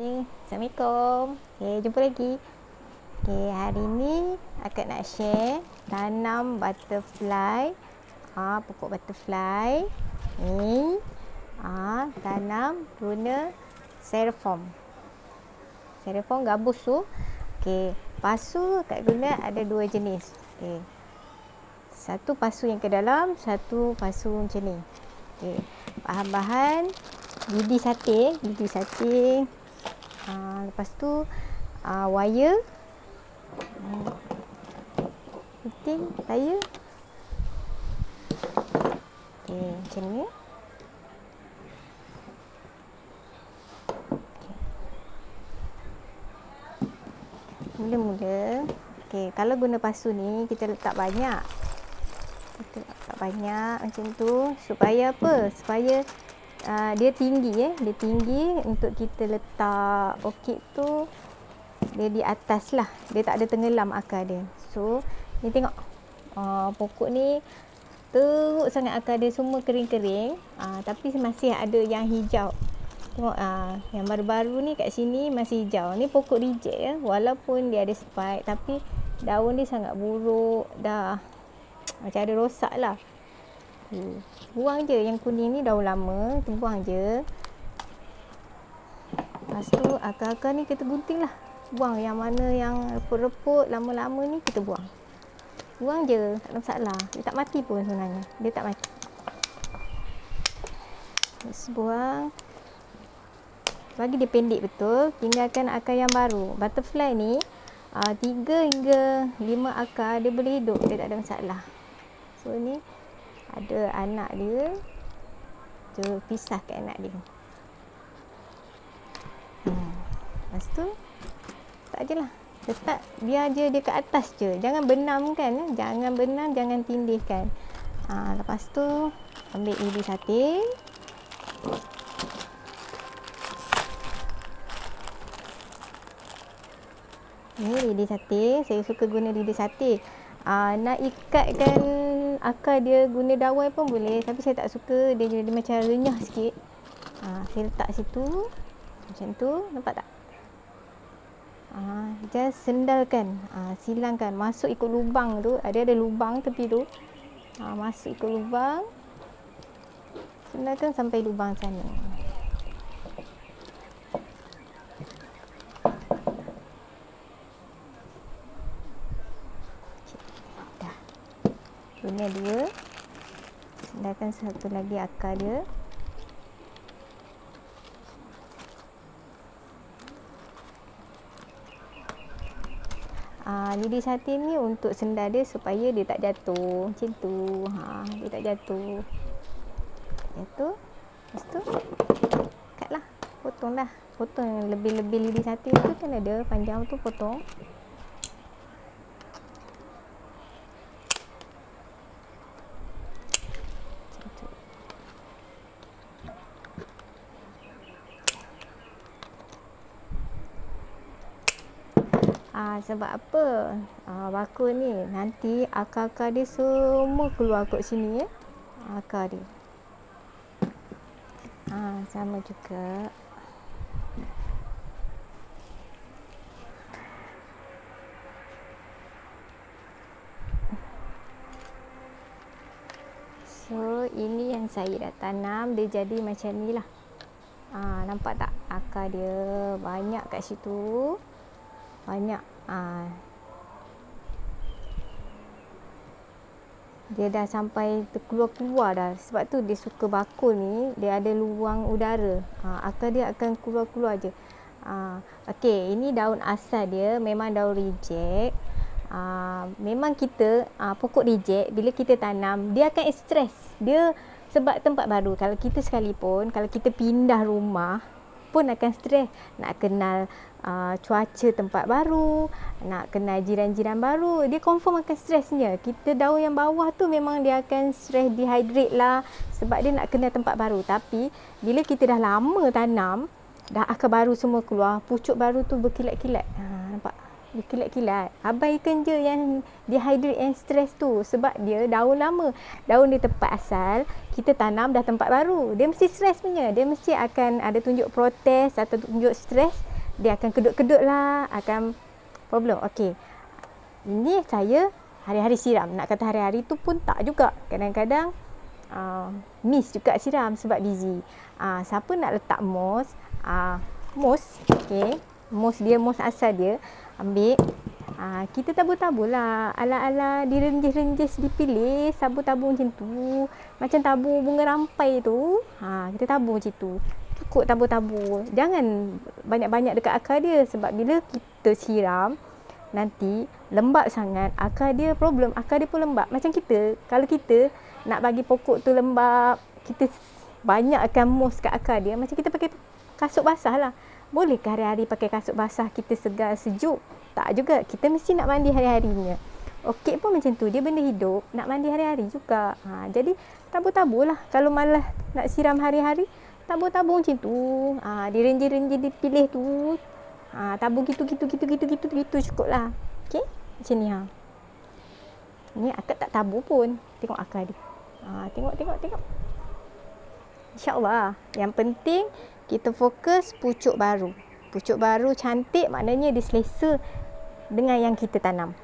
Assalamualaikum. Jumpa lagi. Hari ni akak nak share tanam butterfly. Pokok butterfly ni tanam guna styrofoam. Styrofoam gabus tu. Pasu akak guna ada dua jenis. Satu pasu yang ke dalam, satu pasu macam ni. Bahan-bahan lidi sate, lepas tu wire, puting, tayar. Macam ni. Mula-mula, kalau guna pasu ni kita letak banyak. Macam tu supaya apa? Supaya dia tinggi dia tinggi untuk kita letak orkid tu, dia di atas lah, dia tak ada tenggelam akar dia. So ni tengok, pokok ni teruk sangat akar dia, semua kering-kering, tapi masih ada yang hijau. Tengok, yang baru-baru ni kat sini masih hijau. Ni pokok reject ya, walaupun dia ada spike tapi daun dia sangat buruk dah, macam ada rosak lah. Buang je yang kuning ni, daun lama tu buang je. Lepas tu akar-akar ni kita gunting lah, buang yang mana yang reput-reput lama-lama ni kita buang. Buang je, tak ada masalah. Dia tak mati pun sebenarnya, dia tak mati. Let's buang. Bagi dia pendek betul, tinggalkan akar yang baru. Butterfly ni 3 hingga 5 akar dia boleh hidup, dia tak ada masalah. So ni ada anak dia, cuba pisahkan anak dia. Lepas tu tak je lah, letak biar je dia kat atas je, jangan benamkan, jangan benam, jangan tindihkan. Lepas tu ambil lidi sate. Ni lidi sate, saya suka guna lidi sate. Nak ikatkan akar dia guna dawai pun boleh, tapi saya tak suka, dia jadi macam renyah sikit. Saya letak situ macam tu, nampak tak? Just sendalkan, silangkan, masuk ikut lubang tu, ada lubang tepi tu. Masuk ikut lubang, sendalkan sampai lubang sana. Guna dua, sendalkan satu lagi akar dia. Lidi sate ni untuk sendal dia supaya dia tak jatuh macam tu. Dia tak jatuh. Lepas tu cut lah, potong dah. Potong yang lebih-lebih lidi sate tu kan ada panjang tu, potong. Sebab apa? Bakul ni nanti akar-akar dia semua keluar kat sini ya. Akar dia. Sama juga. So ini yang saya dah tanam, dia jadi macam ni lah. Nampak tak? Akar dia banyak kat situ. Banyak. Dia dah sampai terkeluar-keluar dah. Sebab tu dia suka bakul ni, dia ada luang udara. Akar dia akan keluar-keluar je. Ini daun asal dia, memang daun reject. Memang kita pokok reject bila kita tanam, dia akan stres. Dia sebab tempat baru. Kalau kita sekalipun, kalau kita pindah rumah pun akan stres. Nak kenal cuaca tempat baru, nak kenal jiran-jiran baru, dia confirm akan stresnya. Kita daun yang bawah tu memang dia akan stres, dehydrate lah, sebab dia nak kenal tempat baru. Tapi bila kita dah lama tanam, dah akar baru semua keluar, pucuk baru tu berkilat-kilat. Nampak? Berkilat-kilat. Abaikan je yang dehydrate and stres tu, sebab dia daun lama. Daun dia tempat asal, kita tanam dah tempat baru, dia mesti stres punya. Dia mesti akan ada tunjuk protes atau tunjuk stres. dia akan kedut-kedut lah, akan problem. Okey. Ini saya hari-hari siram. Nak kata hari-hari tu pun tak juga. Kadang-kadang miss juga siram sebab busy. Siapa nak letak moss, okey. Moss dia, moss asal dia, ambil. Kita tabur-tabur lah. Ala-ala direnjis-renjis, dipilih. Tabur-tabur macam tu. Macam tabur bunga rampai tu. Kita tabur macam tu. Cukup tabur-tabur. Jangan banyak-banyak dekat akar dia. Sebab bila kita siram, nanti lembab sangat, akar dia problem, akar dia pun lembab. Macam kita, kalau kita nak bagi pokok tu lembab, kita banyakkan moss kat akar dia, macam kita pakai kasut basah lah. Boleh ke hari-hari pakai kasut basah kita segar sejuk? Tak juga, kita mesti nak mandi hari-harinya. Orkid pun macam tu, dia benda hidup, nak mandi hari-hari juga. Jadi tabur-tabur lah. Kalau malas nak siram hari-hari, tabur-tabur macam tu. Direnji-renji dipilih tu. Tabur gitu cukup lah. Okey, macam ni Ni akak tak tabur pun. Tengok akar dia. Tengok. InsyaAllah. Yang penting kita fokus pucuk baru. Pucuk baru cantik maknanya dia selesa dengan yang kita tanam.